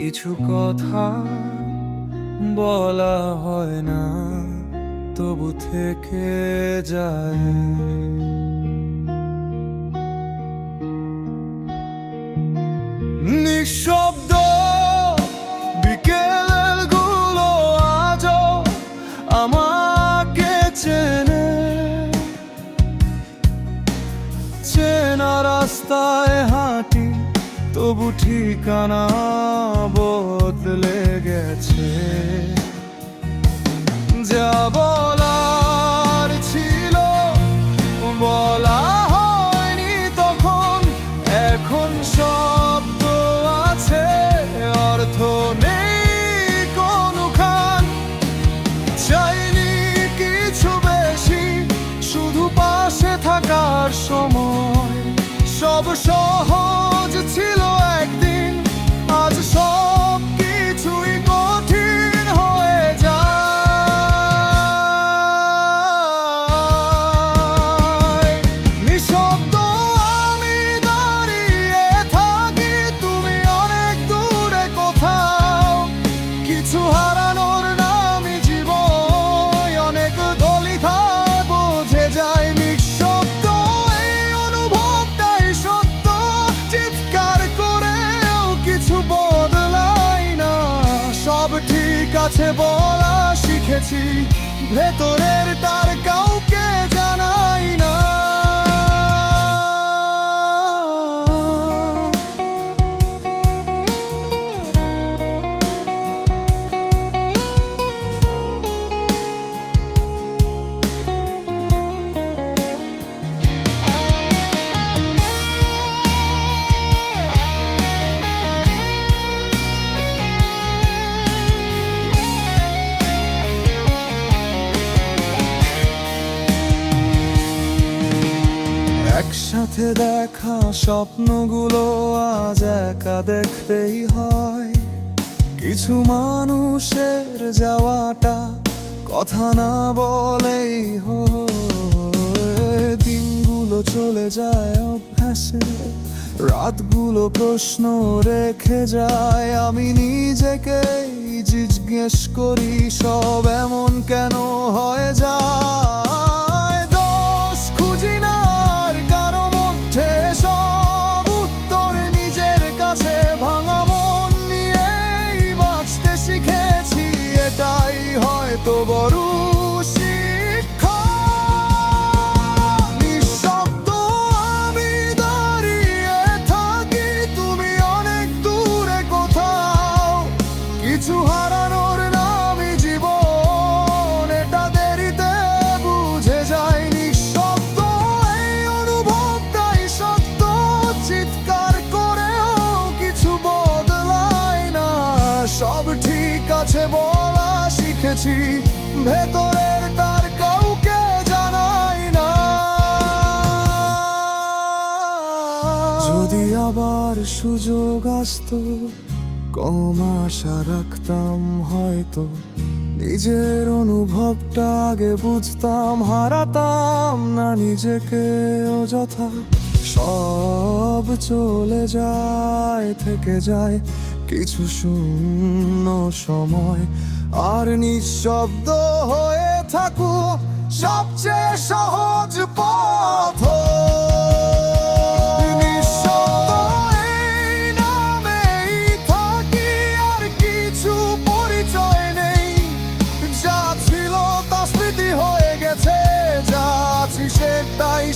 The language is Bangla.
কিছু কথা বলা হয় না, তবু থেকে যায়। নিঃশব্দ বিকেলগুলো আজও আমাকে চেনে, চেনা রাস্তায় হাঁটি, তবু ঠিকানা বদলে গেছে। যা বলার ছিল বলা হয়নি তখন, এখন শব্দ আছে, অর্থ নেই কোনখান। চাইনি কিছু বেশি, শুধু পাশে থাকার সময়। সব সহজ ছিল একদিন, আজ সব কিছুই কঠিন হয়ে যায়। নিঃশব্দ আমি দাঁড়িয়ে থাকি, তুমি অনেক দূরে কোথাও। কিছু হারানোর নামই জীবন, অনেক দলিতায় বোঝে যায়। নিঃশব্দ এই অনুভবটাই সত্য, চিৎকার করেও কিছু বদলাই না। সব ঠিক আছে বলা শিখেছি, ভেতরের তার কাউকে জানাই না। একসাথে দেখা স্বপ্নগুলো আজ একা দেখতেই হয়। কিছু মানুষের যাওয়াটা কথা না বলেই হয়। দিনগুলো চলে যায় অভ্যাসে, রাতগুলো প্রশ্ন রেখে যায়। আমি নিজেকেই জিজ্ঞেস করি, সব এমন কেন হয়ে যায়। দোষ খুঁজি না আর কারো মধ্যে, সব উত্তর নিজের কাছে। ভাঙা মন নিয়েই বাঁচতে শিখেছি, এটাই হয়তো বড় শিক্ষা। নিঃশব্দ আমি দাঁড়িয়ে থাকি, তুমি অনেক দূরে কোথাও। কিছু হারানোর নামই জীবন, এটা দেরিতে বুঝে যায়। নিঃশব্দ এই অনুভবটাই সত্য, চিৎকার করেও কিছু বদলায় না। সব ঠিক আছে বলা শিখেছি, ভেতরের তার কাউকে জানাই না। যদি আবার সুযোগ আসতো, কম আশা রাখতাম হয়তো। নিজের অনুভবটা আগে বুঝতাম, হারাতাম না নিজেকে অযথা। সব চলে যায়, থেকে যায় কিছু শূন্য সময়। আর নিঃশব্দ হয়ে থাকুক সবচেয়ে সহজ পথ। নিঃশব্দ এই নামেই থাকি, আর কিছু পরিচয় নেই। যা ছিল তা স্মৃতি হয়ে গেছে, যা আছি সেটাই